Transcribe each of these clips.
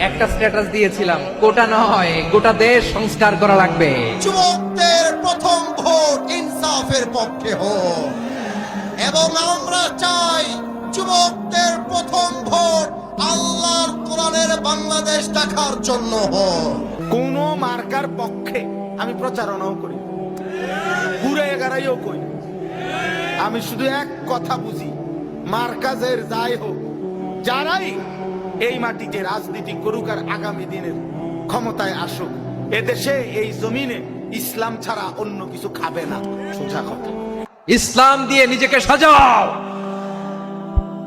একটা স্ট্যাটাস দিয়েছিলাম, কোটা নয় গোটা দেশ সংস্কার করা লাগবে। যুবকদের প্রথম ভোট ইনসাফের পক্ষে হোক, এবং আমরা চাই যুবকদের প্রথম ভোট আল্লাহর কোরআনের বাংলাদেশ দেখার জন্য হোক। কোন মার্কার পক্ষে আমি প্রচারণাও করি, ঘুরে এগারাইও কই। আমি শুধু এক কথা বুঝি, মার্কাজের যাই হোক, যারাই এই মাটিতে রাজনীতি করুক আর আগামী দিনের ক্ষমতায় আসুক, এদেশে এই জমিনে ইসলাম ছাড়া অন্য কিছু খাবে না। সোজা কথা। ইসলাম দিয়ে নিজেকে সাজাও,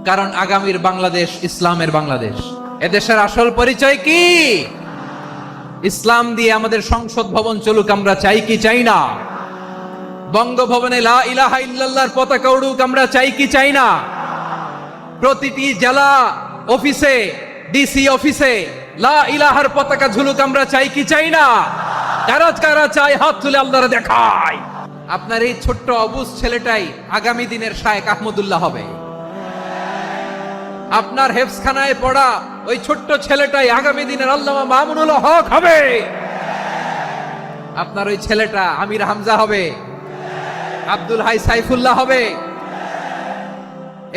কারণ আগামীর বাংলাদেশ ইসলামের বাংলাদেশ। এদেশের আসল পরিচয় কি? ইসলাম দিয়ে আমাদের সংসদ ভবন চলুক, আমরা চাই কি চাই না? বঙ্গভবনে লা ইলাহা ইল্লাল্লাহর পতাকা উড়ুক, আমরা চাই কি চাই না? প্রতিটি জেলা অফিসে, ডিসি অফিসে লা ইলাহার পতাকা ঝুলুক, আমরা চাই কি চাই না? কারা কারা চাই হাত তুলে আল্লাহরে দেখায়। আপনার এই ছোট্ট অবুজ ছেলেটাই আগামী দিনের শায়েখ আহমদুল্লাহ হবে। আপনার হেফজখানায় পড়া ওই ছোট্ট ছেলেটাই আগামী দিনের আল্লামা মামুনুল হক হবে। আপনার ওই ছেলেটা আমির হামজা হবে, আব্দুল হাই সাইফুল্লাহ হবে।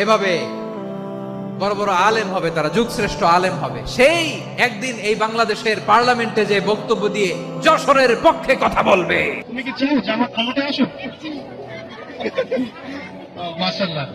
এভাবে বড় বড় আলেম হবে, তারা যুগশ্রেষ্ঠ আলেম হবে। সেই একদিন এই বাংলাদেশের পার্লামেন্টে যে বক্তব্য দিয়ে যশোরের পক্ষে কথা বলবে। তুমি কি চাও যে আমার ক্ষমতায় আসুক? মাশাআল্লাহ।